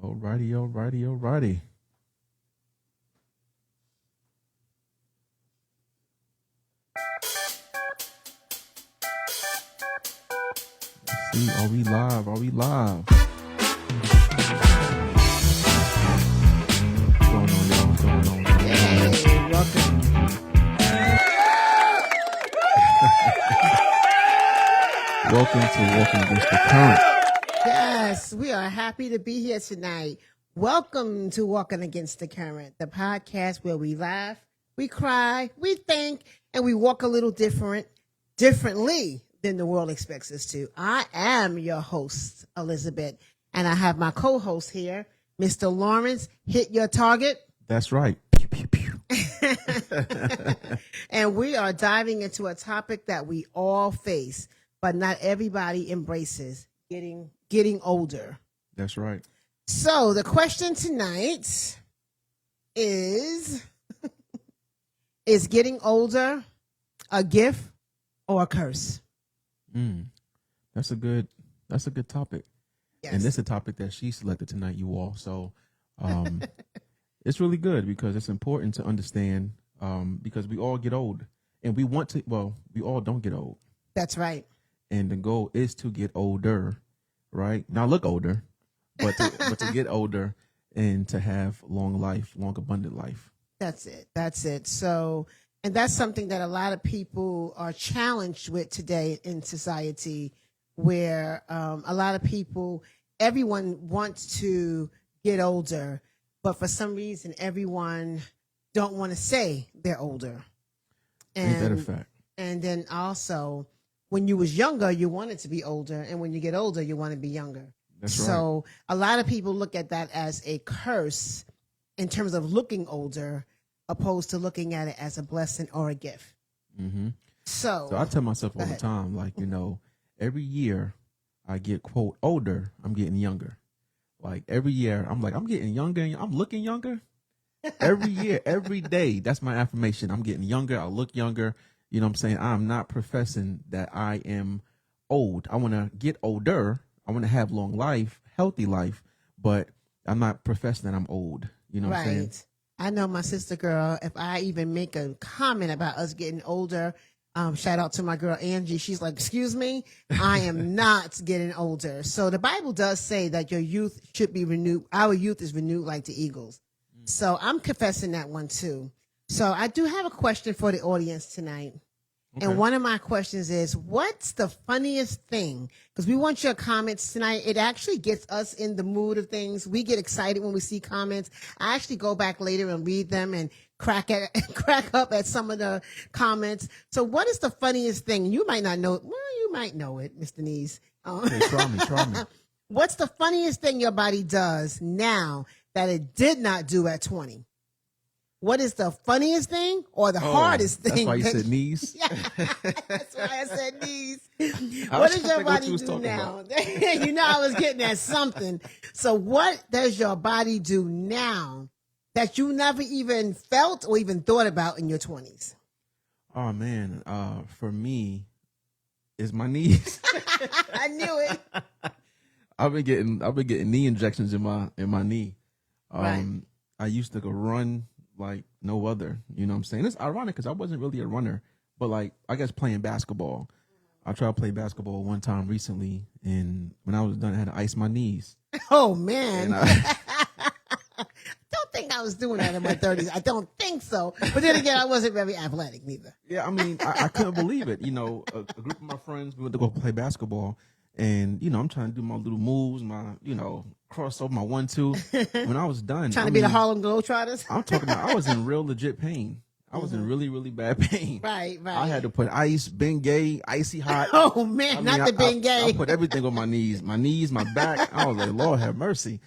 Alrighty, alrighty, alrighty. Let's see, are we live? Are we live? What's going on, y'all? What's going on? Hey, welcome. Welcome to Walking Against the Current. Yes, we are happy to be here tonight. Welcome to Walking Against the Current, the podcast where we laugh, we cry, we think, and we walk a little differently than the world expects us to. I am your host, Elizabeth, and I have my co-host here, Mr. Lawrence. Hit your target. That's right. Pew, pew, pew. And we are diving into a topic that we all face, but not everybody embraces, getting older. That's right. So the question tonight is is getting older a gift or a curse? That's a good topic. Yes. And this is a topic that she selected tonight, you all. So it's really good because it's important to understand because we all get old and we all don't get old. That's right. And the goal is to get older, right? Not look older, but to get older and to have long life, long abundant life. That's it. So, and that's something that a lot of people are challenged with today in society, where a lot of people, everyone wants to get older, but for some reason, everyone don't want to say they're older. Ain't that a fact? And then also, when you was younger, you wanted to be older, and when you get older, you want to be younger. That's right. So a lot of people look at that as a curse in terms of looking older, opposed to looking at it as a blessing or a gift. Mm-hmm. So I tell myself all the time, like, every year I get, quote, older, I'm getting younger. Like every year, I'm getting younger and I'm looking younger. Every year, every day, that's my affirmation. I'm getting younger. I look younger. You know what I'm saying? I'm not professing that I am old. I want to get older. I want to have long life, healthy life, but I'm not professing that I'm old. You know what I'm saying? Right. I know my sister girl, if I even make a comment about us getting older, shout out to my girl Angie. She's like, excuse me, I am not getting older. So the Bible does say that your youth should be renewed. Our youth is renewed like the eagles. So I'm confessing that one too. So I do have a question for the audience tonight. Okay. And one of my questions is, what's the funniest thing? Because we want your comments tonight. It actually gets us in the mood of things. We get excited when we see comments. I actually go back later and read them and crack up at some of the comments. So what is the funniest thing? You might not know. Well, you might know it, Mr. Nees. Okay, try me. What's the funniest thing your body does now that it did not do at 20? What is the funniest thing or the hardest thing? That's why you said knees. Yeah, that's why I said knees. What does your body do now? I was getting at something. So what does your body do now that you never even felt or even thought about in your 20s? Oh man, for me, it's my knees. I knew it. I've been getting knee injections in my knee. Right. I used to go run like no other, you know what I'm saying? It's ironic because I wasn't really a runner, but like, I guess playing basketball. I tried to play basketball one time recently, and when I was done, I had to ice my knees. Oh, man. I don't think I was doing that in my 30s. I don't think so. But then again, I wasn't very athletic neither. Yeah, I mean, I couldn't believe it. A group of my friends, we went to go play basketball, and, I'm trying to do my little moves, my, cross over my 1-2. When I was done. Trying to be the Harlem Globetrotters? I'm talking about, I was in real legit pain. I was in really, really bad pain. Right. I had to put ice, Bengay, icy hot. Oh, man, not the Bengay. I put everything on my knees, my back. I was like, Lord have mercy.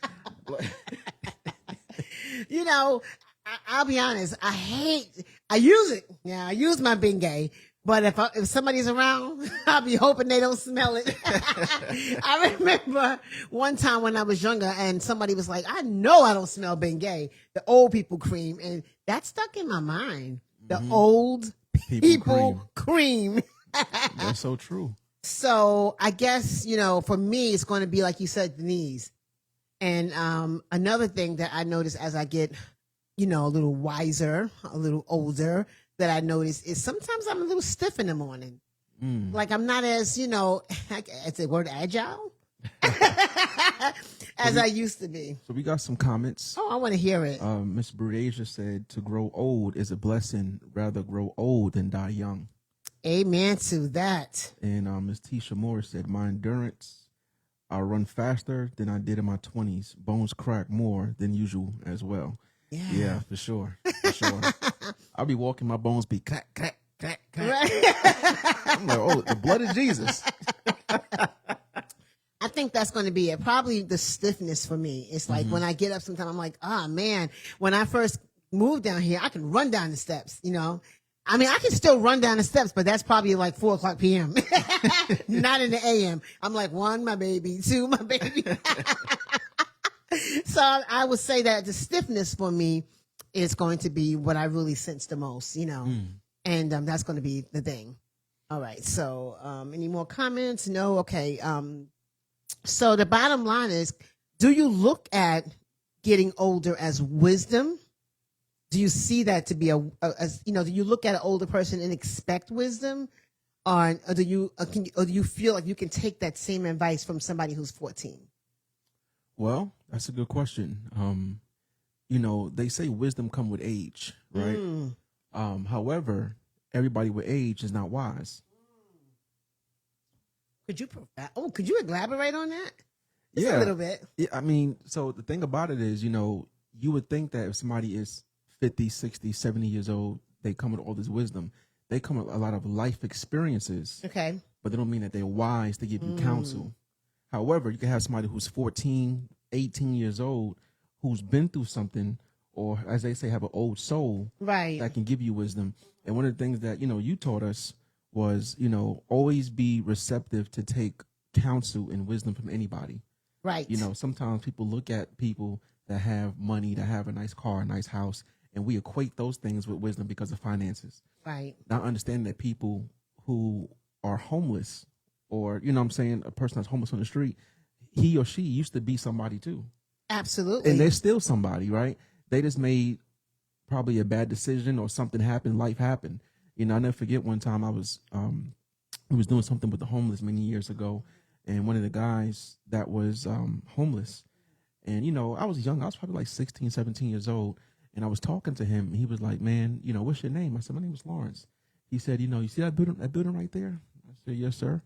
I'll be honest. I use it. Yeah, I use my Bengay. But if somebody's around, I'll be hoping they don't smell it. I remember one time when I was younger and somebody was like, I know I don't smell Bengay, the old people cream. And that stuck in my mind. The old people cream. That's so true. So I guess, for me, it's going to be like you said, the knees. And another thing that I notice as I get, a little wiser, a little older, that I notice is sometimes I'm a little stiff in the morning. Like I'm not as, it's the word agile as I used to be. So we got some comments. Oh, I want to hear it. Miss Brudasia said, to grow old is a blessing. Rather grow old than die young. Amen to that. And Miss Tisha Moore said, my endurance, I run faster than I did in my 20s. Bones crack more than usual as well. Yeah, for sure. For sure. I'll be walking, my bones be crack, crack, crack, crack. Right. I'm like, oh, the blood of Jesus. I think that's going to be it. Probably the stiffness for me. It's like when I get up sometime, I'm like, oh man, when I first moved down here, I can run down the steps, I mean, I can still run down the steps, but that's probably like 4:00 p.m. Not in the a.m. I'm like, 1, my baby, 2, my baby. So I would say that the stiffness for me is going to be what I really sense the most, and that's going to be the thing. All right. So any more comments? No. Okay. So the bottom line is, do you look at getting older as wisdom? Do you see that to be do you look at an older person and expect wisdom, or do you feel like you can take that same advice from somebody who's 14? Well, that's a good question. They say wisdom come with age, right? However, everybody with age is not wise. Could you elaborate on that? Just Yeah, a little bit. Yeah, I mean, so the thing about it is, you would think that if somebody is 50, 60, 70 years old, they come with all this wisdom. They come with a lot of life experiences. Okay. But they don't mean that they're wise to give you counsel. However, you can have somebody who's 14, 18 years old, who's been through something, or as they say, have an old soul, right, that can give you wisdom. And one of the things that, you taught us was, always be receptive to take counsel and wisdom from anybody. Right. Sometimes people look at people that have money, that have a nice car, a nice house, and we equate those things with wisdom because of finances. Right. Not understanding that people who are homeless, or, a person that's homeless on the street, he or she used to be somebody too. Absolutely. And they're still somebody, right? They just made probably a bad decision, or something happened, life happened. I never forget one time I was doing something with the homeless many years ago, and one of the guys that was homeless, and I was young, I was probably like 16, 17 years old, and I was talking to him, and he was like, man, what's your name? I said, my name is Lawrence. He said, you see that building right there? I said, yes, sir.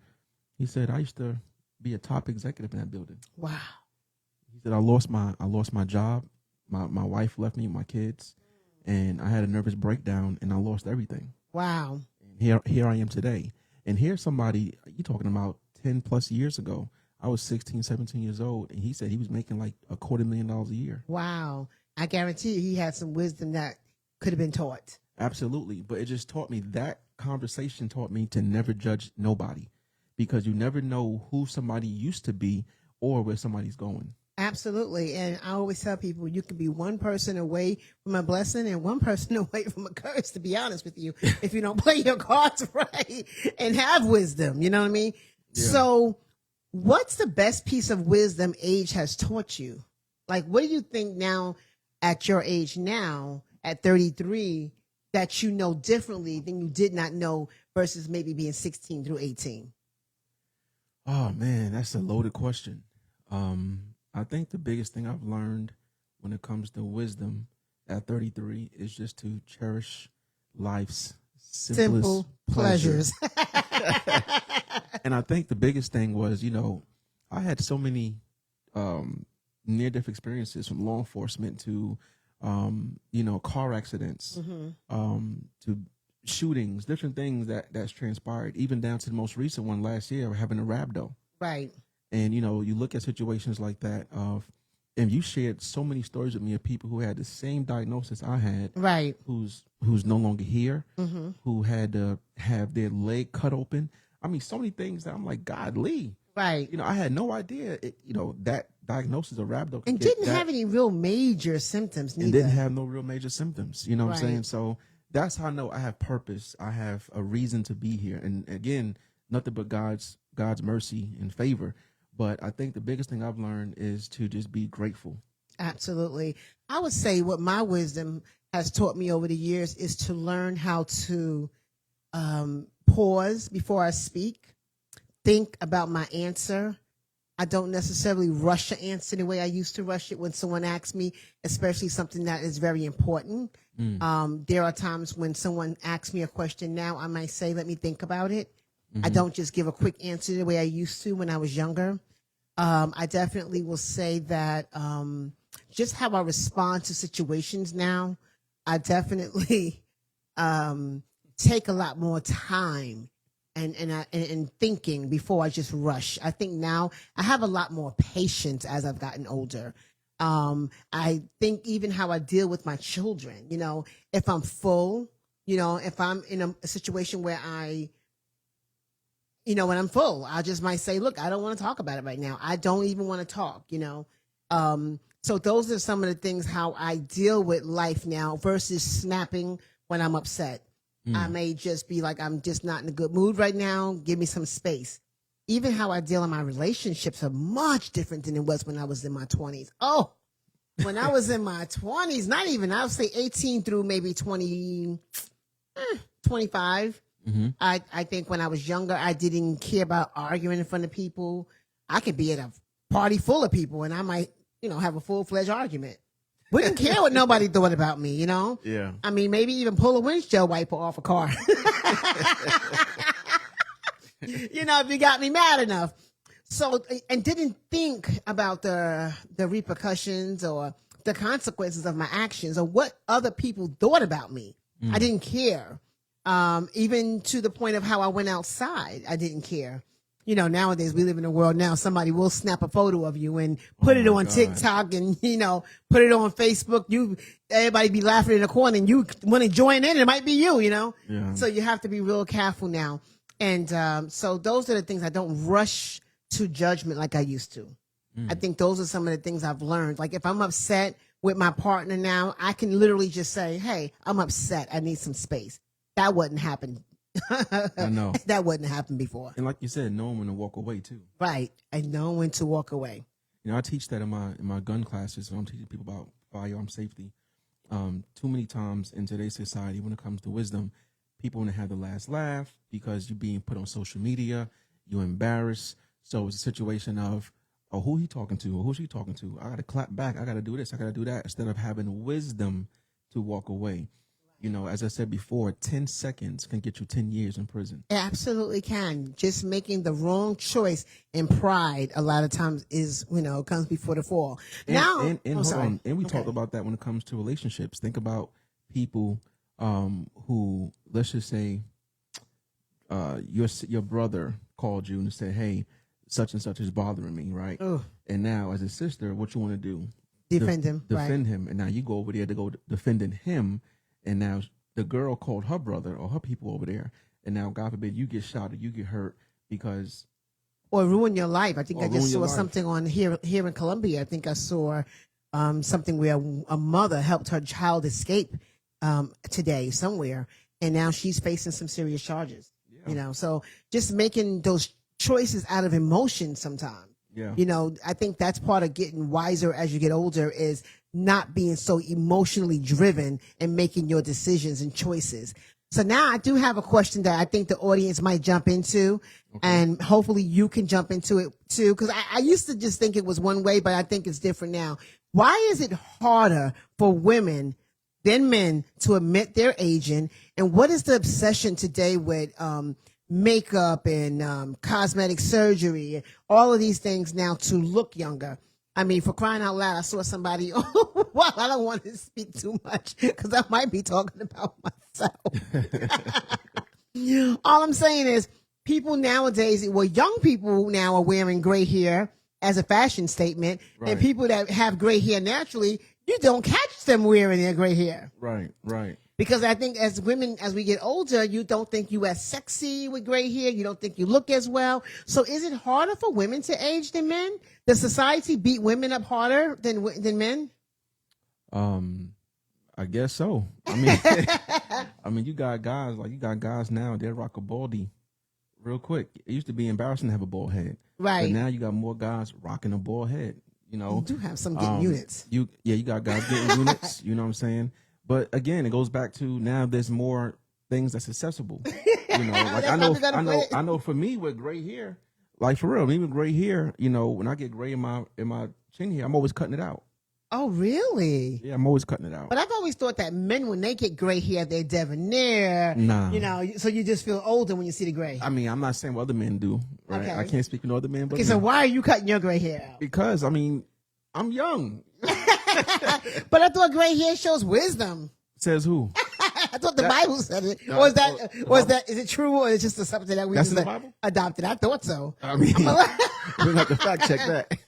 He said, I used to be a top executive in that building. Wow. He said, I lost my job. My wife left me with my kids, and I had a nervous breakdown, and I lost everything. Wow. And here I am today. And here's somebody, you're talking about 10 plus years ago. I was 16, 17 years old, and he said he was making like $250,000 a year. Wow. I guarantee you he had some wisdom that could have been taught. Absolutely. But it just taught me, that conversation taught me to never judge nobody, because you never know who somebody used to be or where somebody's going. Absolutely. And I always tell people, you can be one person away from a blessing and one person away from a curse, to be honest with you, if you don't play your cards right and have wisdom. You know what I mean? Yeah. So what's the best piece of wisdom age has taught you? Like, what do you think now at your age now, at 33, that you know differently than you did not know versus maybe being 16 through 18? Oh, man, that's a loaded question. I think the biggest thing I've learned when it comes to wisdom at 33 is just to cherish life's simple pleasures. And I think the biggest thing was, I had so many near-death experiences, from law enforcement to, car accidents, to shootings, different things that's transpired, even down to the most recent one last year, having a rhabdo. Right. And, you look at situations like that and you shared so many stories with me of people who had the same diagnosis I had. Right. Who's no longer here, who had to have their leg cut open. I mean, so many things that I'm like, God, Lee. Right. I had no idea, that diagnosis of rhabdo. And didn't have any real major symptoms neither. And didn't have no real major symptoms. You know what I'm Right. saying? So that's how I know I have purpose. I have a reason to be here. And again, nothing but God's mercy and favor. But I think the biggest thing I've learned is to just be grateful. Absolutely. I would say what my wisdom has taught me over the years is to learn how to pause before I speak, think about my answer. I don't necessarily rush an answer the way I used to rush it when someone asks me, especially something that is very important. There are times when someone asks me a question now, I might say, let me think about it. I don't just give a quick answer the way I used to when I was younger. I definitely will say that just how I respond to situations now, I definitely take a lot more time and thinking before I just rush. I think now I have a lot more patience as I've gotten older. I think even how I deal with my children, if I'm full, if I'm in a situation where when I'm full, I just might say, look, I don't want to talk about it right now. I don't even want to talk. So those are some of the things how I deal with life now versus snapping when I'm upset. I may just be like, I'm just not in a good mood right now. Give me some space. Even how I deal in my relationships are much different than it was when I was in my 20s. Oh, when I was in my 20s, not even, I would say 18 through maybe 20, 25. I think when I was younger, I didn't care about arguing in front of people. I could be at a party full of people and I might, have a full-fledged argument. Wouldn't care what nobody thought about me, Yeah. I mean, maybe even pull a windshield wiper off a car. If you got me mad enough. So, and didn't think about the repercussions or the consequences of my actions or what other people thought about me. I didn't care. Even to the point of how I went outside, I didn't care. Nowadays we live in a world now, somebody will snap a photo of you and put it on TikTok and, put it on Facebook. Everybody be laughing in the corner and you want to join in. It might be you, Yeah. So you have to be real careful now. And so those are the things I don't rush to judgment like I used to. I think those are some of the things I've learned. Like if I'm upset with my partner now, I can literally just say, hey, I'm upset. I need some space. That wouldn't happen. I know. That wouldn't happen before. And like you said, knowing when to walk away too. Right. I know when to walk away. I teach that in my gun classes when I'm teaching people about firearm safety. Too many times in today's society, when it comes to wisdom, people want to have the last laugh because you're being put on social media, you're embarrassed. So it's a situation of, oh, who he talking to or who's she talking to? I got to clap back. I got to do this. I got to do that. Instead of having wisdom to walk away. As I said before, 10 seconds can get you 10 years in prison. It absolutely can. Just making the wrong choice and pride a lot of times is, comes before the fall. And hold on. And we talked about that when it comes to relationships. Think about people who, let's just say, your brother called you and said, hey, such and such is bothering me, right? Ugh. And now as a sister, what you want to do? Defend him. Defend him. And now you go over there to go defending him. And now the girl called her brother or her people over there. And now, God forbid, you get shot or you get hurt because... Or ruin your life. I think I just saw something on here in Colombia. I think I saw something where a mother helped her child escape today somewhere. And now she's facing some serious charges. Yeah. So just making those choices out of emotion sometimes. Yeah. I think that's part of getting wiser as you get older is not being so emotionally driven and making your decisions and choices. So now I do have a question that I think the audience might jump into, and hopefully you can jump into it too, because I used to just think it was one way, but I think it's different now. Why is it harder for women than men to admit they're aging, and what is the obsession today with makeup and cosmetic surgery, all of these things now to look younger? I mean, for crying out loud, I saw somebody, well, I don't want to speak too much because I might be talking about myself. All I'm saying is people nowadays, young people now are wearing gray hair as a fashion statement. Right. And people that have gray hair naturally, you don't catch them wearing their gray hair. Right. Because I think as women, as we get older, you don't think you as sexy with gray hair. You don't think you look as well. So is it harder for women to age than men? Does society beat women up harder than men? I guess so. I mean, you got guys now, they rock a baldy real quick. It used to be embarrassing to have a bald head. Right. But now you got more guys rocking a bald head. You know, You do have some getting units. You got guys getting units. You know what I'm saying? But again, it goes back to now. There's more things that's accessible. You know, like I know. For me, with gray hair, like for real, even gray hair. You know, when I get gray in my chin here, I'm always cutting it out. Oh, really? Yeah, I'm always cutting it out. But I've always thought that men, when they get gray hair, they're debonair. Nah. You know, so you just feel older when you see the gray. I mean, I'm not saying what other men do. Right? Okay. I can't speak for other men. But Okay, so why are you cutting your gray hair out? Because I mean, I'm young. But I thought gray hair shows wisdom. Says who? I thought the Bible said it. No, Or is that, is it true, or is it just something that we That's just in the Bible? adopted? I thought so. I mean, we have to fact check that.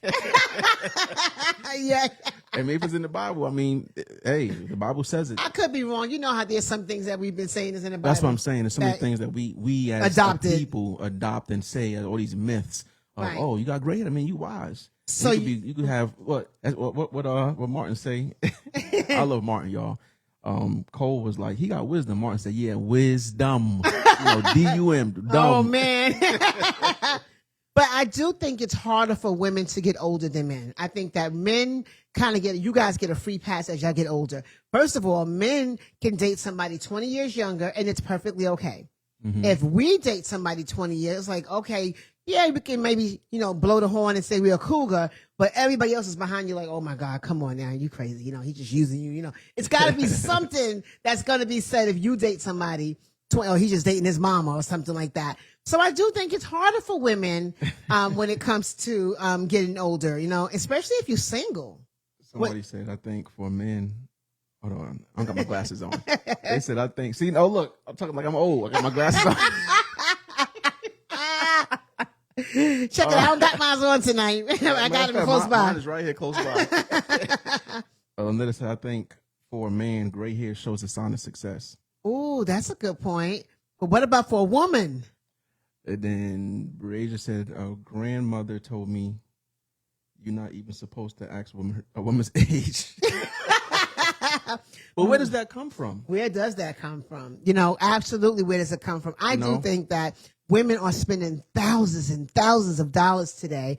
Yeah. And maybe it's in the Bible. I mean, hey, the Bible says it. I could be wrong. You know how there's some things that we've been saying is in the Bible. That's what I'm saying. There's so many things that we as adopted. people adopt and say, all these myths. Right. Oh, you got gray hair. I mean, you wise. So you could have what Martin say. I love Martin, y'all. Cole was like, he got wisdom. Martin said, yeah, wisdom. DUM. Dumb. Oh man. But I do think it's harder for women to get older than men. I think that men kind of you guys get a free pass as y'all get older. First of all, men can date somebody 20 years younger and it's perfectly okay. Mm-hmm. If we date somebody 20 years, like, okay, yeah, we can maybe, blow the horn and say we're a cougar, but everybody else is behind you like, oh my God, come on now, you crazy. He's just using you, It's got to be something that's going to be said if you date somebody 20, or he's just dating his mama or something like that. So I do think it's harder for women when it comes to getting older, especially if you're single. Somebody said, I think for men, hold on, I don't got my glasses on. They said, I think, look, I'm talking like I'm old. I got my glasses on. Check it out. I don't got mine on tonight. I got them close by. Mine is right here close by. Linda said, I think for a man, gray hair shows a sign of success. Ooh, that's a good point. But what about for a woman? And then Brazier said, a grandmother told me you're not even supposed to ask a woman's age. But where does that come from? Where does that come from? Absolutely, where does it come from? I do think that women are spending thousands and thousands of dollars today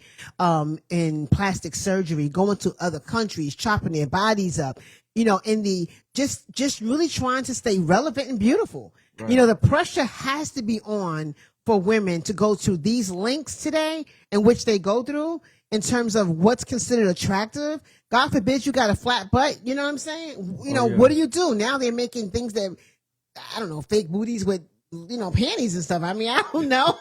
in plastic surgery, going to other countries, chopping their bodies up, in the just really trying to stay relevant and beautiful. Right. The pressure has to be on for women to go to these lengths today in which they go through in terms of what's considered attractive. God forbid you got a flat butt. You know what I'm saying? What do you do? Now they're making things that, I don't know, fake booties with, panties and stuff. I mean, I don't know.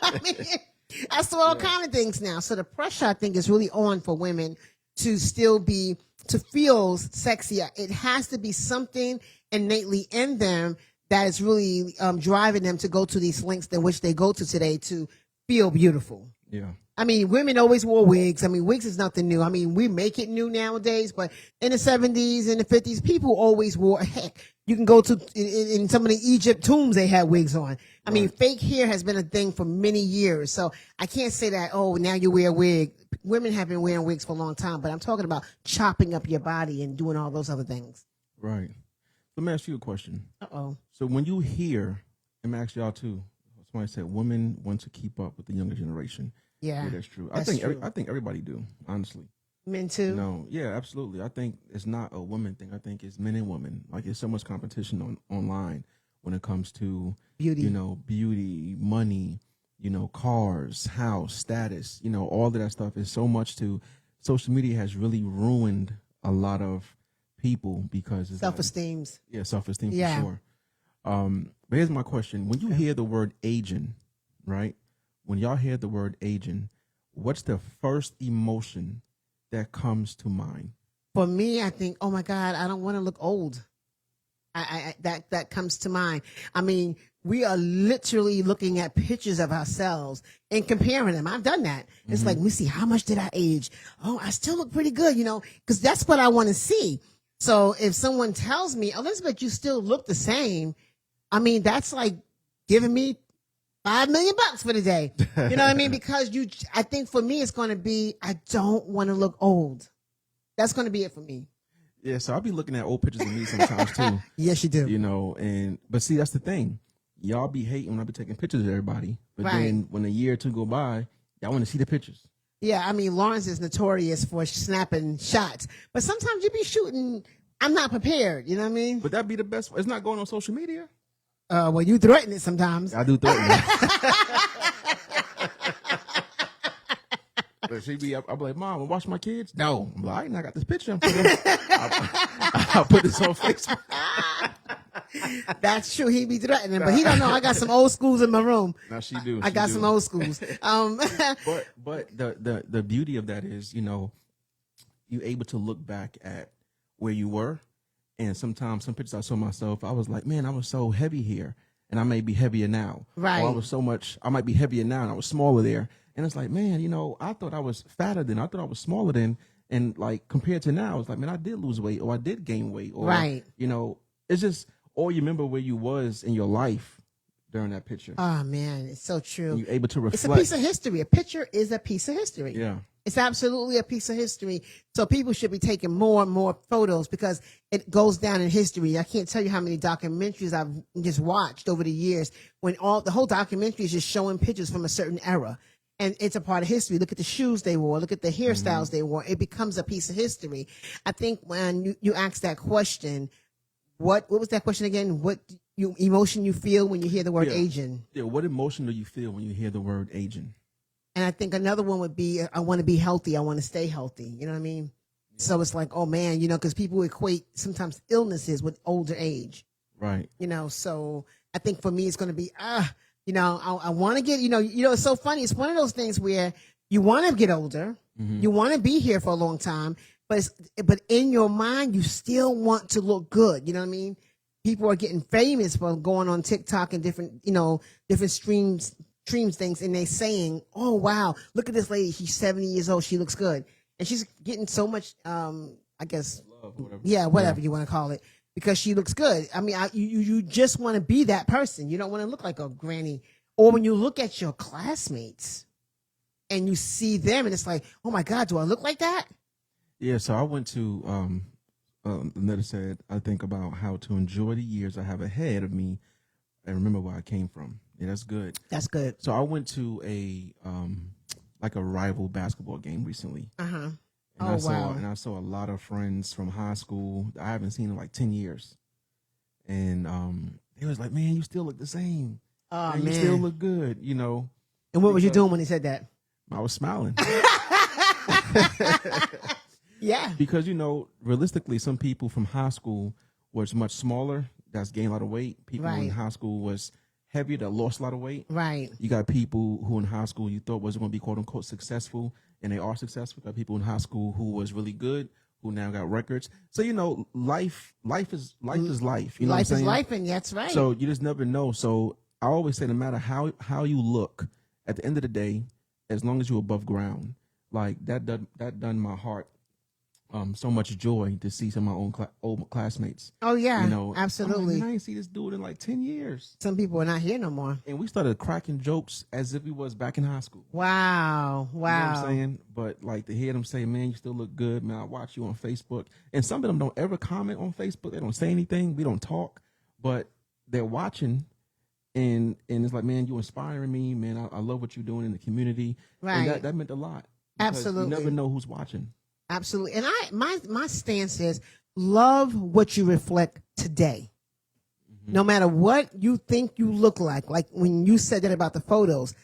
I saw all kind of things now. So the pressure, I think, is really on for women to feel sexy. It has to be something innately in them that is really driving them to go to these lengths in which they go to today to feel beautiful. Yeah. I mean, women always wore wigs. I mean, wigs is nothing new. I mean, we make it new nowadays, but in the 70s and the 50s, people always wore, heck, you can go to, in some of the Egypt tombs, they had wigs on. I mean, fake hair has been a thing for many years. So I can't say that, oh, now you wear a wig. Women have been wearing wigs for a long time, but I'm talking about chopping up your body and doing all those other things. Right. Let me ask you a question. Uh-oh. So when you hear, let me ask y'all too, somebody said women want to keep up with the younger generation. Yeah, that's true. That's I think true. I think everybody do, honestly. Men too? No, yeah, absolutely. I think it's not a woman thing. I think it's men and women. Like, there's so much competition online when it comes to beauty, beauty, money, cars, house, status, all of that stuff is so much to social media has really ruined a lot of people because it's self-esteem. Self-esteem for sure. But here's my question. When you hear the word aging, right? When y'all hear the word aging, what's the first emotion that comes to mind? For me, I think, oh my God, I don't want to look old. That comes to mind. I mean, we are literally looking at pictures of ourselves and comparing them. I've done that. It's like, let me see, how much did I age? Oh, I still look pretty good, because that's what I want to see. So if someone tells me, Elizabeth, you still look the same, I mean, that's like giving me $5 million for the day. You know what I mean? Because I think for me, it's going to be, I don't want to look old. That's going to be it for me. Yeah. So I'll be looking at old pictures of me sometimes too. Yes, you do. But see, that's the thing. y'all be hating when I be taking pictures of everybody, but Right. then when a year or two go by, y'all want to see the pictures. Yeah, I mean, Lawrence is notorious for snapping shots, but sometimes you be shooting. I'm not prepared. You know what I mean? But that'd be the best. It's not going on social media. Well, you threaten it sometimes. I do threaten it. But she be, I'm like, Mom, I watch my kids. No, I'm like, I got this picture. I'll put this on Facebook. That's true. He be threatening, but he don't know. I got some old schools in my room. Now she do. I got some old schools. But the beauty of that is, you're able to look back at where you were, and sometimes some pictures I saw myself, I was like, man, I was so heavy here, and I may be heavier now. Right. Or I might be heavier now, and I was smaller there. And it's like, man, I thought I was fatter then. I thought I was smaller then. And like compared to now, it's like, man, I did lose weight or I did gain weight. Or, Right. It's just, or you remember where you was in your life during that picture. Oh man, it's so true. And you're able to reflect. It's a piece of history. A picture is a piece of history. Yeah. It's absolutely a piece of history. So people should be taking more and more photos because it goes down in history. I can't tell you how many documentaries I've just watched over the years when the whole documentary is just showing pictures from a certain era. And it's a part of history. Look at the shoes they wore. Look at the hairstyles they wore. It becomes a piece of history. I think when you ask that question, what was that question again? What emotion you feel when you hear the word aging? Yeah. What emotion do you feel when you hear the word aging? And I think another one would be, I want to be healthy. I want to stay healthy. You know what I mean? Yeah. So it's like, oh man, because people equate sometimes illnesses with older age. Right. So I think for me, it's going to be, I want to get, it's so funny. It's one of those things where you want to get older. Mm-hmm. You want to be here for a long time, but in your mind, you still want to look good. You know what I mean? People are getting famous for going on TikTok and different streams things. And they saying, oh, wow, look at this lady. She's 70 years old. She looks good. And she's getting so much, I guess, love, whatever you want to call it. Because she looks good. I mean, you just want to be that person. You don't want to look like a granny. Or when you look at your classmates and you see them and it's like, oh my God, do I look like that? Yeah, so I went to, the letter said, I think about how to enjoy the years I have ahead of me and remember where I came from. Yeah, that's good. That's good. So I went to a rival basketball game recently. Uh-huh. And I saw a lot of friends from high school I haven't seen in like 10 years. And they was like, man, you still look the same. Oh, man. You still look good, And what was you doing when he said that? I was smiling. Yeah. Because, realistically, some people from high school was much smaller. That's gained a lot of weight. People in high school was heavier that lost a lot of weight. Right. You got people who in high school you thought wasn't going to be quote unquote successful, and they are successful. You got people in high school who was really good, who now got records. So life is life. You know life what I'm saying? Is life, and that's right. So you just never know. So I always say, no matter how you look, at the end of the day, as long as you're above ground, like that done my heart so much joy to see some of my old classmates. Oh yeah, absolutely. Like, I ain't see this dude in like 10 years. Some people are not here no more. And we started cracking jokes as if we was back in high school. Wow. You know what I'm saying? But like to hear them say, man, you still look good. Man, I watch you on Facebook. And some of them don't ever comment on Facebook. They don't say anything. We don't talk. But they're watching. And it's like, man, you inspiring me. Man, I love what you're doing in the community. Right. And that meant a lot. Absolutely. You never know who's watching. Absolutely. And my stance is love what you reflect today. Mm-hmm. No matter what you think you look like when you said that about the photos,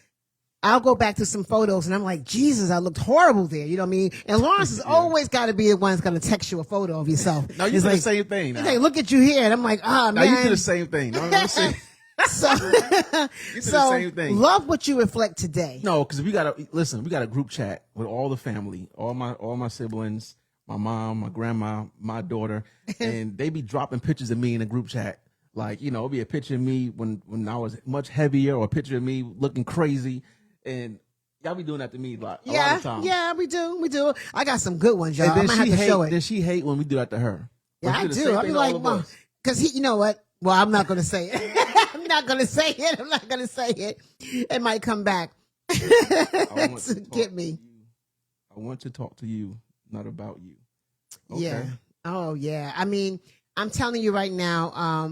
I'll go back to some photos and I'm like, Jesus, I looked horrible there. You know what I mean? And Lawrence has always got to be the one that's going to text you a photo of yourself. No, you do the same thing. He's like, look at you here. And I'm like, man. No, you do the same thing. No, So the same thing. Love what you reflect today. No, because we got a group chat with all the family, all my siblings, my mom, my grandma, my daughter, and they be dropping pictures of me in a group chat. Like, it'll be a picture of me when I was much heavier, or a picture of me looking crazy, and y'all be doing that to me a lot of times. Yeah, we do. I got some good ones, y'all. And then I'm gonna have to show it. Does she hate when we do that to her? Yeah, I do. I'll be like, Mom, because you know what? Well, I'm not gonna say it. I'm not gonna say it. It might come back to get me. I want to talk to you, not about you. Okay? Yeah. Oh, yeah. I mean, I'm telling you right now,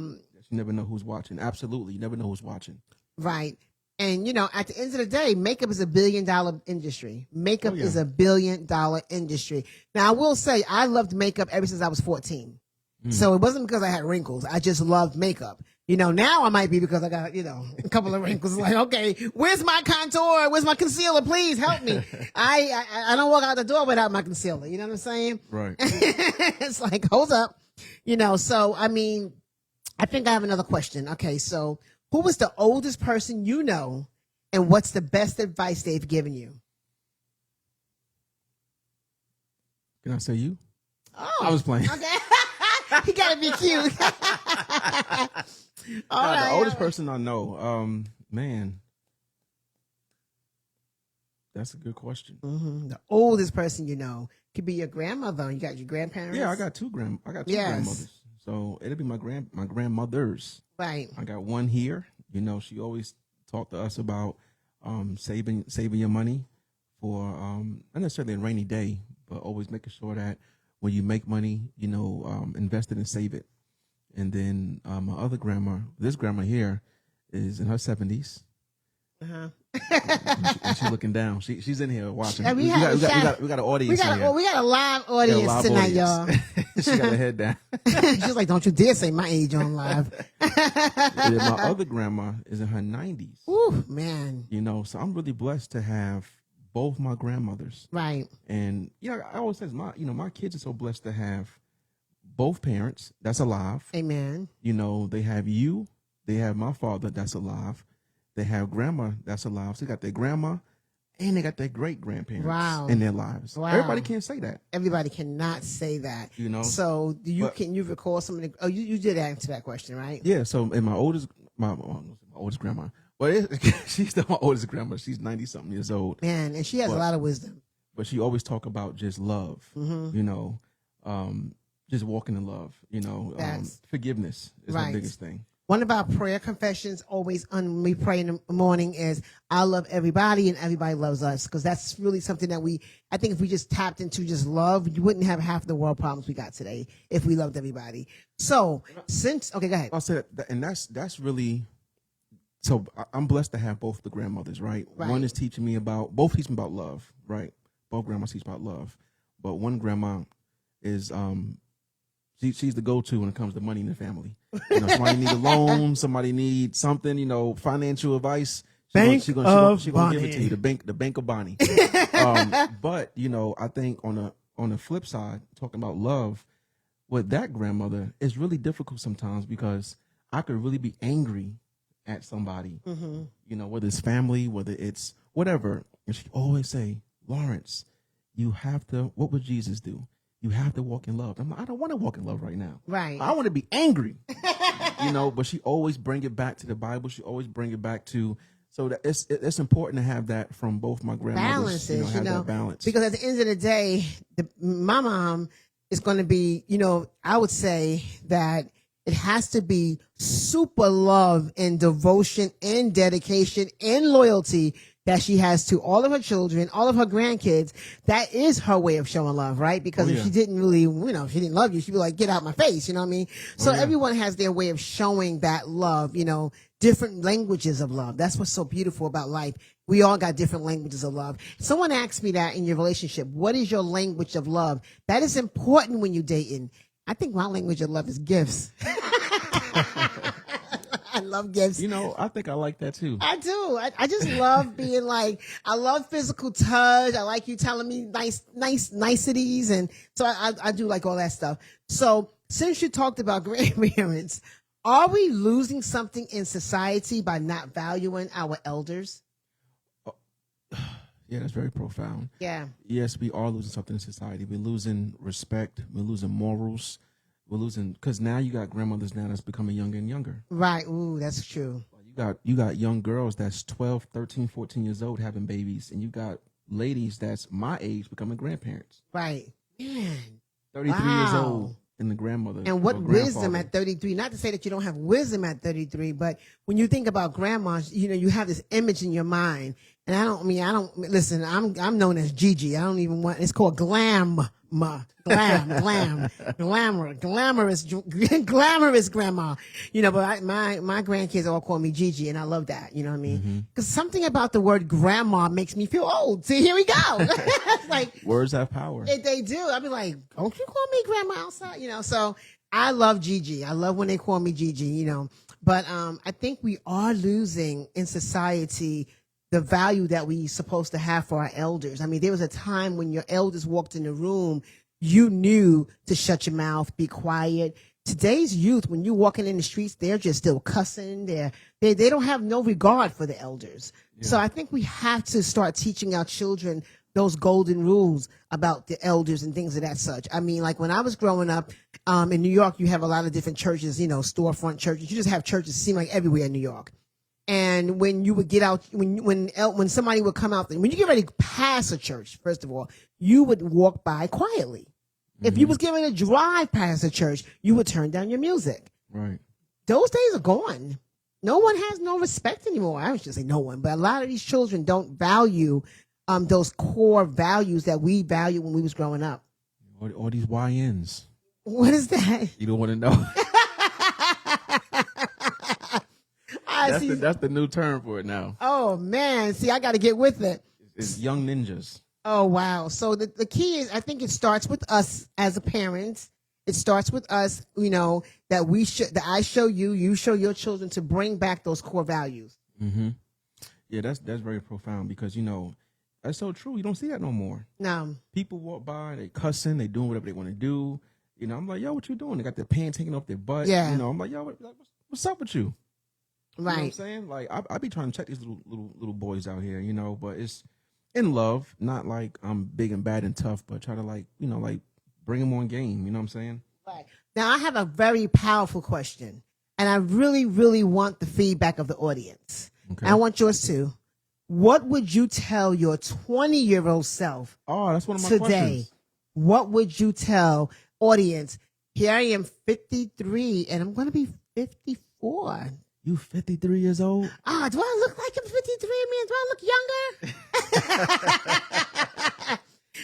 You never know who's watching. Absolutely, you never know who's watching. Right. And at the end of the day, makeup is $1 billion industry. Makeup Oh, yeah. is $1 billion industry. Now, I will say I loved makeup ever since I was 14. So it wasn't because I had wrinkles. I just loved makeup. Now I might be because I got, a couple of wrinkles. Like, okay, where's my contour? Where's my concealer? Please help me. I don't walk out the door without my concealer. You know what I'm saying? Right. It's like, hold up. So, I mean, I think I have another question. Okay, so who was the oldest person you know, and what's the best advice they've given you? Can I say you? Oh, I was playing. Okay. He got to be cute. All right. The oldest person I know, man, that's a good question. Mm-hmm. The oldest person you know could be your grandmother. You got your grandparents. Yeah, I got two grandmothers. So it'll be my grandmothers. Right. I got one here. She always talked to us about saving your money for not necessarily a rainy day, but always making sure that when you make money, invest it and save it. And then my other grandma, this grandma here, is in her 70s. Uh-huh. and she's looking down. She's in here watching. And We got an audience. We got a live audience tonight, y'all. She got her head down. She's like, don't you dare say my age on live. And my other grandma is in her 90s. Ooh, man. So I'm really blessed to have both my grandmothers. Right. And I always say my kids are so blessed to have both parents that's alive. Amen. They have you, they have my father that's alive, they have grandma that's alive. So they got their grandma and they got their great grandparents in their lives. Wow. Everybody can't say that. Everybody cannot say that. So can you recall some of the? Oh, you did answer that question, right? Yeah. So in my oldest grandma, but she's still my oldest grandma. She's 90-something years old. Man, and she has a lot of wisdom. But she always talk about just love. Mm-hmm. Just walking in love. Forgiveness is the biggest thing. One of our prayer confessions always when we pray in the morning is, I love everybody and everybody loves us. Because that's really something that I think if we just tapped into just love, you wouldn't have half the world problems we got today if we loved everybody. So okay, go ahead. I said, and that's really, so I'm blessed to have both the grandmothers, right? One is both teach me about love, right? Both grandmas teach about love. But one grandma is, she's the go-to when it comes to money in the family. Somebody need a loan, somebody needs something, financial advice. She's gonna give it to you. The Bank of Bonnie. But I think on the flip side, talking about love, with that grandmother, it's really difficult sometimes because I could really be angry at somebody, whether it's family, whether it's whatever. And she always say, Lawrence, you have to. What would Jesus do? You have to walk in love. I'm like, I don't want to walk in love right now. Right. I want to be angry. But she always bring it back to the Bible. She always bring it back to, so that it's important to have that from both my grandmothers. That balance. Because at the end of the day, my mom is going to be, I would say that it has to be super love and devotion and dedication and loyalty that she has to all of her children, all of her grandkids. That is her way of showing love, right? Because if she didn't really, if she didn't love you, she'd be like, get out my face, you know what I mean? So everyone has their way of showing that love, different languages of love. That's what's so beautiful about life. We all got different languages of love. Someone asked me that in your relationship, what is your language of love? That is important when you're dating. I think my language of love is gifts. I love gifts. I think I like that too. I do. I just love being like, I love physical touch. I like you telling me niceties. And so I do like all that stuff. So since you talked about grandparents, are we losing something in society by not valuing our elders? Yeah, that's very profound. Yeah. Yes, we are losing something in society. We're losing respect. We're losing morals. We're losing, because now you got grandmothers now that's becoming younger and younger. Right. Ooh, that's true. You got young girls that's 12, 13, 14 years old having babies, and you got ladies that's my age becoming grandparents. Right. Man. 33 years old and the grandmother. And what wisdom at 33. Not to say that you don't have wisdom at 33, but when you think about grandmas, you have this image in your mind. And listen, I'm known as Gigi. I don't even want, it's called glam glamorous grandma. You know, but my grandkids all call me Gigi, and I love that. You know what I mean? Because something about the word grandma makes me feel old. See, here we go. It's like Words have power. they do. I'd be like, don't you call me grandma outside? You know, so I love Gigi. I love when they call me Gigi. You know, but I think we are losing in society the value that we supposed to have for our elders. I mean, there was a time when your elders walked in the room, you knew to shut your mouth, be quiet. Today's youth, when you're walking in the streets, they're just still cussing. They don't have no regard for the elders. Yeah. So I think we have to start teaching our children those golden rules about the elders and things of that such. I mean, like when I was growing up in New York, you have a lot of different churches, you know, storefront churches. You just have churches seem like everywhere in New York. And when you would get out, when somebody would come out, when you get ready to pass a church, first of all, you would walk by quietly. If you was getting ready to drive past a church, you would turn down your music. Right. Those days are gone. No one has no respect anymore. I should say no one, but a lot of these children don't value those core values that we value when we was growing up. All these YNs. What is that? You don't want to know. That's the new term for it now. Oh man, see, I got to get with it. It's young ninjas. Oh wow! So the key is, I think it starts with us as a parent. It starts with us, you know, that I show you, you show your children to bring back those core values. Mm-hmm. Yeah, that's very profound because, you know, that's so true. You don't see that no more. No. People walk by, they cussing, they doing whatever they want to do. You know, I'm like, yo, what you doing? They got their pants hanging off their butt. Yeah. You know, I'm like, yo, what's up with you? Right. You know what I'm saying? Like, I be trying to check these little boys out here, you know, but it's in love, not like I'm big and bad and tough, but try to, like, you know, like bring them on game. You know what I'm saying? Right. Now, I have a very powerful question, and I really, really want the feedback of the audience. Okay. I want yours too. What would you tell your 20-year-old self that's one of my today? Questions. What would you tell audience? Here I am, 53, and I'm going to be 54. You 53 years old? Do I look like I'm 53? Do I look younger?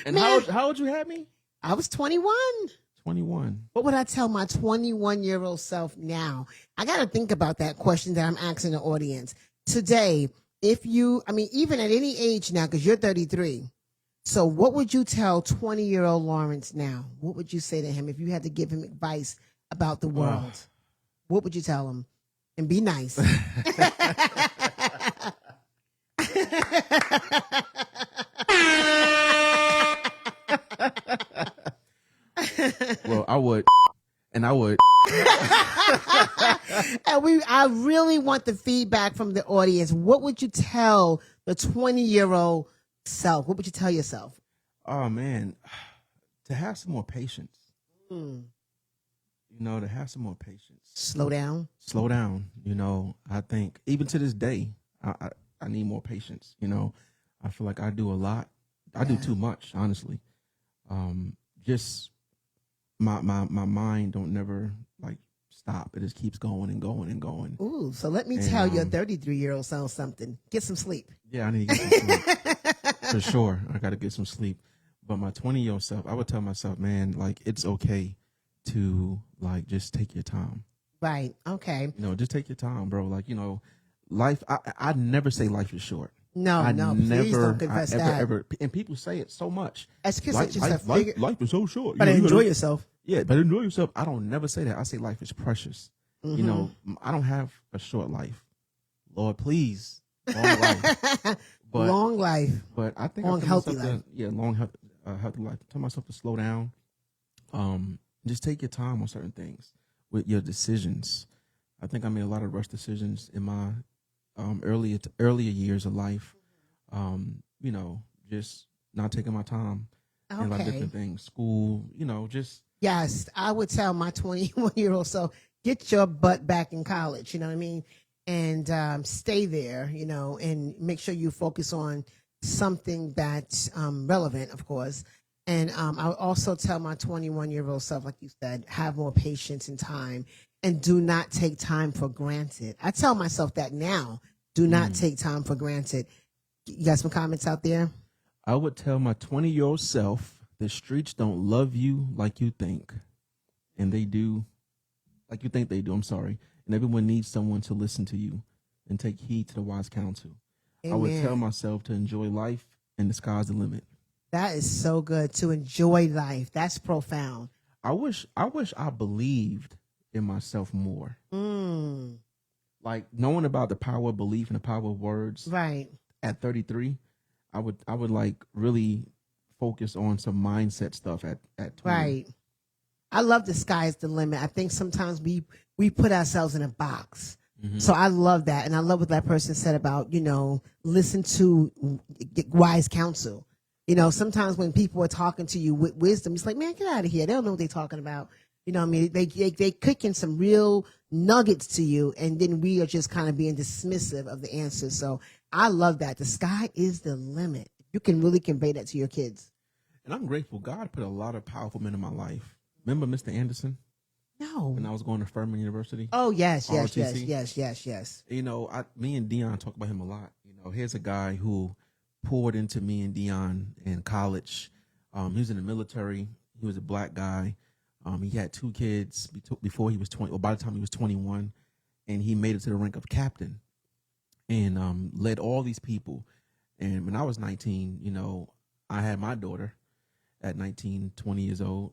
And man, how old you had me? I was 21. 21. What would I tell my 21-year-old self now? I got to think about that question that I'm asking the audience. Today, even at any age now, because you're 33. So what would you tell 20-year-old Lawrence now? What would you say to him if you had to give him advice about the world? What would you tell him? And be nice. Well, I would. And I really want the feedback from the audience. What would you tell the 20-year-old self? What would you tell yourself? Oh, man. To have some more patience. You know, to have some more patience. Slow down. Slow down. You know, I think even to this day, I need more patience. You know, I feel like I do a lot. I do too much, honestly. Just my mind don't never like stop. It just keeps going and going and going. Ooh, so let me tell your 33-year-old self something. Get some sleep. Yeah, I need to get some sleep. For sure. I got to get some sleep. But my 20-year-old self, I would tell myself, man, like, it's okay to, like, just take your time. Right. Okay. You know, just take your time, bro. Like, you know, life, I never say life is short. No, please don't confess that. Ever, and people say it so much. Life is so short. But enjoy yourself. Yeah, but enjoy yourself. I don't never say that. I say life is precious. Mm-hmm. You know, I don't have a short life. Lord, please, long life. Long life. But I think long, healthy life. Long, healthy life. Tell myself to slow down. Just take your time on certain things with your decisions. I think I made a lot of rush decisions in my earlier years of life. You know, just not taking my time and a lot of different things. School, you know, just. Yes, I would tell my 21-year-old self, get your butt back in college, you know what I mean? And stay there, you know, and make sure you focus on something that's relevant, of course. And I would also tell my 21-year-old self, like you said, have more patience and time, and do not take time for granted. I tell myself that now. Do not take time for granted. You got some comments out there? I would tell my 20-year-old self The streets don't love you like you think, and they do like you think they do. I'm sorry. And everyone needs someone to listen to you and take heed to the wise counsel. I would tell Amen. myself to enjoy life and the sky's the limit. That is so good, to enjoy life. That's profound. I believed in myself more. Mm, Like knowing about the power of belief and the power of words right. at 33, I would like really focus on some mindset stuff at 20. Right. I love the sky's the limit. I think sometimes we put ourselves in a box. So I love that. And I love what that person said about, listen to wise counsel. Sometimes when people are talking to you with wisdom, it's like, man, get out of here. They don't know what they're talking about. You know what I mean? They cooking some real nuggets to you, and then we are just kind of being dismissive of the answers. So I love that. The sky is the limit. You can really convey that to your kids. And I'm grateful. God put a lot of powerful men in my life. Remember Mr. Anderson No. when I was going to Furman University? Oh, yes. ROTC? Me and Dion talk about him a lot. Here's a guy who poured into me and Dion in college. He was in the military. He was a black guy. He had 2 kids before he was 20, or by the time he was 21, and he made it to the rank of captain and led all these people. And when I was 19, I had my daughter at 19, 20 years old,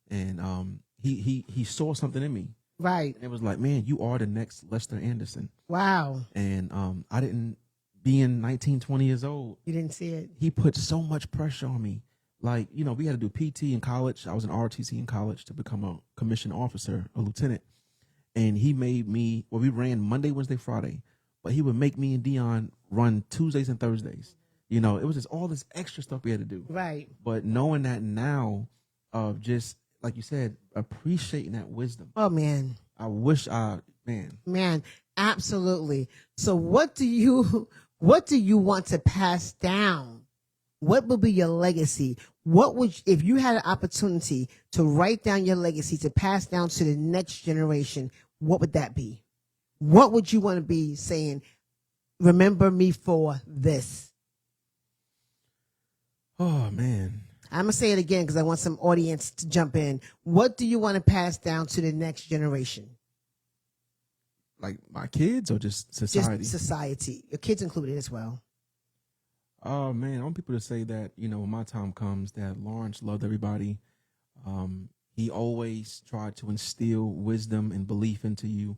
and he saw something in me. Right. And it was like, man, you are the next Lester Anderson. Wow. And I didn't, being 19, 20 years old, You didn't see it. he put so much pressure on me. Like, we had to do PT in college. I was in ROTC in college to become a commissioned officer, a lieutenant. And he made me, we ran Monday, Wednesday, Friday, but he would make me and Dion run Tuesdays and Thursdays. It was just all this extra stuff we had to do. Right. But knowing that now, of just, like you said, appreciating that wisdom. Oh, man. I wish Man, absolutely. So what do you want to pass down? What will be your legacy? If you had an opportunity to write down your legacy to pass down to the next generation, what would that be? What would you want to be saying? Remember me for this. Oh, man. I'm going to say it again because I want some audience to jump in. What do you want to pass down to the next generation? Like my kids or just society? Just society. Your kids included as well. Oh, man. I want people to say that, when my time comes, that Lawrence loved everybody. He always tried to instill wisdom and belief into you.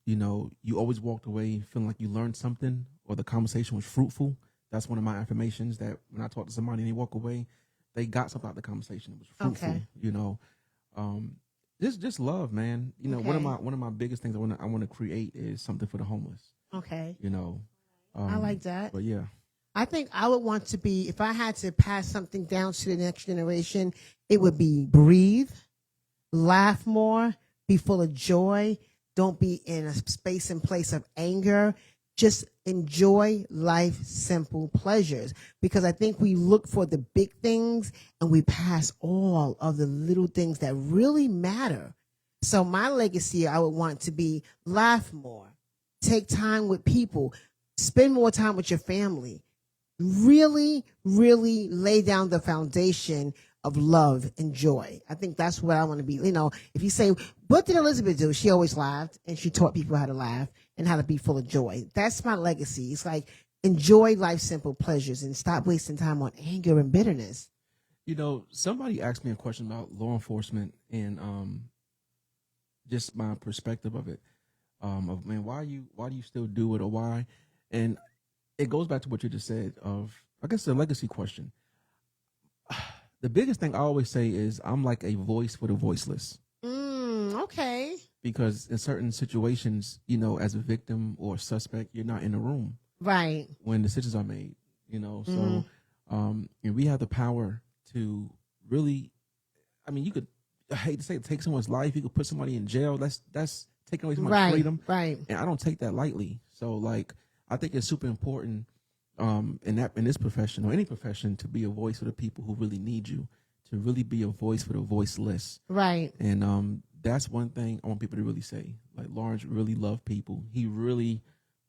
You always walked away feeling like you learned something or the conversation was fruitful. That's one of my affirmations, that when I talk to somebody and they walk away, they got something out of the conversation. It was fruitful. Okay. Just love, man. Okay. One of my biggest things I want to create is something for the homeless. Okay. I like that. But yeah. I think I would want to be, if I had to pass something down to the next generation, it would be breathe, laugh more, be full of joy. Don't be in a space and place of anger. Just enjoy life, simple pleasures. Because I think we look for the big things and we pass all of the little things that really matter. So my legacy, I would want to be laugh more, take time with people, spend more time with your family. Really, really lay down the foundation of love and joy. I think that's what I want to be. If you say, what did Elizabeth do? She always laughed, and she taught people how to laugh and how to be full of joy. That's my legacy. It's like, enjoy life's simple pleasures and stop wasting time on anger and bitterness. Somebody asked me a question about law enforcement and just my perspective of it. Of, man, why do you still do it, or why? And it goes back to what you just said of, I guess, the legacy question. The biggest thing I always say is I'm like a voice for the voiceless. Okay. Because in certain situations, as a victim or suspect, you're not in the room. Right. When decisions are made, So, and we have the power to really, you could, I hate to say it, take someone's life. You could put somebody in jail. That's taking away someone's freedom. Right. And I don't take that lightly. So, like, I think it's super important in this profession or any profession to be a voice for the people who really need you, to really be a voice for the voiceless. Right. And that's one thing I want people to really say. Like, Lawrence really loved people. He really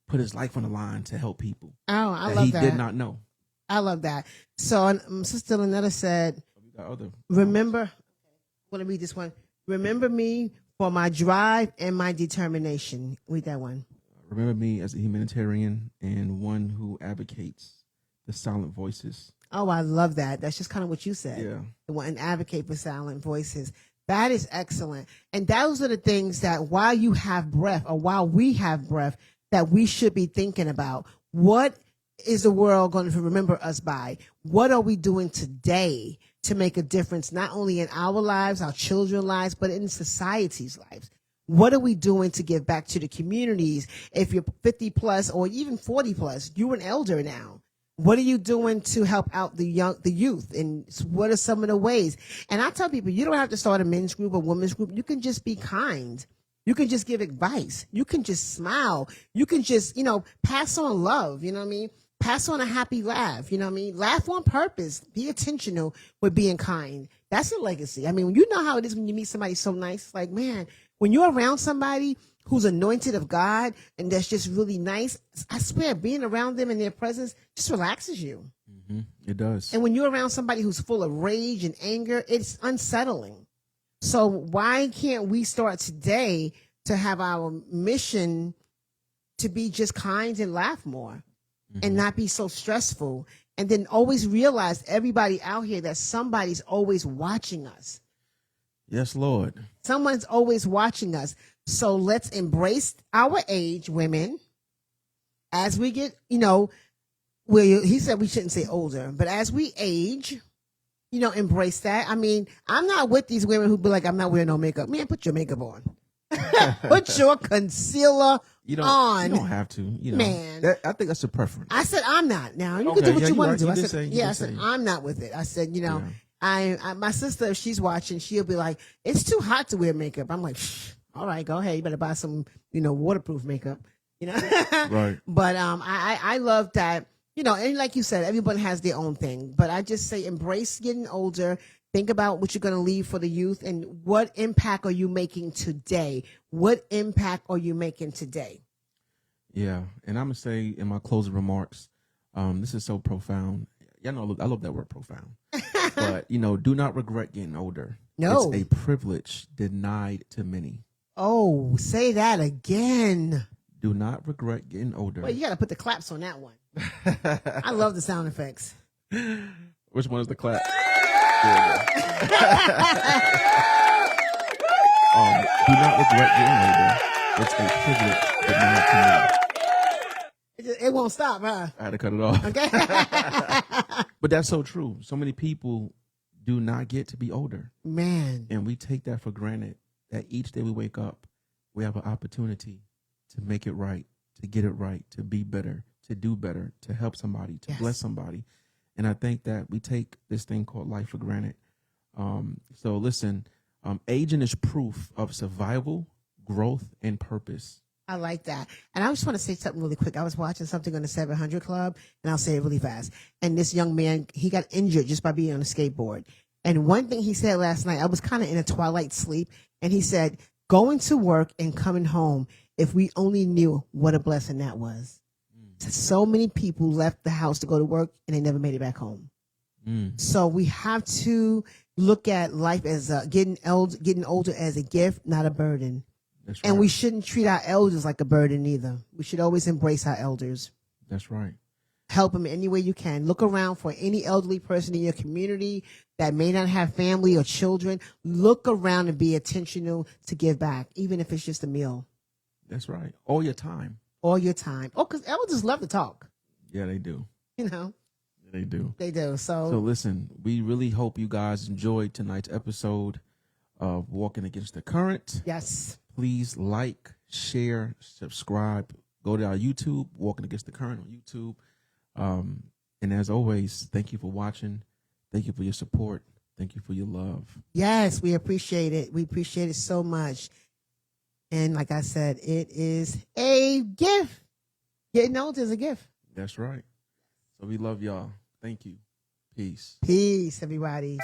put his life on the line to help people. Oh, I love that. He did not know. I love that. So Sister Lynetta said, We got other. remember, I want to read this one. Remember me for my drive and my determination. Read that one. Remember me as a humanitarian and one who advocates the silent voices. Oh, I love that. That's just kind of what you said. Yeah. And advocate for silent voices. That is excellent. And those are the things that while you have breath or while we have breath, that we should be thinking about. What is the world going to remember us by? What are we doing today to make a difference, not only in our lives, our children's lives, but in society's lives? What are we doing to give back to the communities? If you're 50 plus or even 40 plus, you're an elder now. What are you doing to help out the youth? And what are some of the ways? And I tell people, you don't have to start a men's group or women's group. You can just be kind. You can just give advice. You can just smile. You can just, pass on love. You know what I mean? Pass on a happy laugh. You know what I mean? Laugh on purpose. Be intentional with being kind. That's a legacy. I mean, you know how it is when you meet somebody so nice. It's like, man, when you're around somebody who's anointed of God and that's just really nice, I swear, being around them in their presence just relaxes you. Mm-hmm. It does. And when you're around somebody who's full of rage and anger, it's unsettling. So why can't we start today to have our mission to be just kind and laugh more and not be so stressful? And then always realize everybody out here that somebody's always watching us. Yes, Lord. Someone's always watching us. So let's embrace our age, women, as we get, he said we shouldn't say older, but as we age, embrace that. I mean, I'm not with these women who be like, I'm not wearing no makeup. Man, put your makeup on. Put your concealer on. You don't have to. Man. I think that's a preference. I said, I'm not. Now, you Okay, can do what yeah, you you want right. to do. You I did said, say- you I did said, say. I'm not with it. I said, Yeah. I my sister, if she's watching, she'll be like, it's too hot to wear makeup. I'm like, shh, all right, go ahead. You better buy some, waterproof makeup, Right. But I love that, and like you said, everyone has their own thing. But I just say embrace getting older. Think about what you're going to leave for the youth and what impact are you making today? What impact are you making today? Yeah. And I'm going to say in my closing remarks, this is so profound. I love that word profound. But, do not regret getting older. No. It's a privilege denied to many. Oh, say that again. Do not regret getting older. Well, you got to put the claps on that one. I love the sound effects. Which one is the clap? Do not regret getting older. It's a privilege denied to many. It won't stop, huh? I had to cut it off. Okay. But that's so true. So many people do not get to be older. Man. And we take that for granted, that each day we wake up, we have an opportunity to make it right, to get it right, to be better, to do better, to help somebody, to bless somebody. And I think that we take this thing called life for granted. So listen, aging is proof of survival, growth, and purpose. I like that. And I just want to say something really quick. I was watching something on the 700 Club, and I'll say it really fast. And this young man, he got injured just by being on a skateboard. And one thing he said last night, I was kind of in a twilight sleep, and he said, going to work and coming home, if we only knew what a blessing that was. So many people left the house to go to work, and they never made it back home. So we have to look at life as getting older as a gift, not a burden. That's And right. we shouldn't treat our elders like a burden either. We should always embrace our elders. That's right. Help them any way you can. Look around for any elderly person in your community that may not have family or children. Look around and be intentional to give back, even if it's just a meal. That's right. All your time. All your time. Oh, because elders love to talk. Yeah, they do. They do. They do. So listen, we really hope you guys enjoyed tonight's episode of Walking Against the Current. Yes. Please like, share, subscribe. Go to our YouTube, Walking Against the Current on YouTube. And as always, thank you for watching. Thank you for your support. Thank you for your love. Yes, we appreciate it. We appreciate it so much. And like I said, it is a gift. Getting old is a gift. That's right. So we love y'all. Thank you. Peace. Peace, everybody.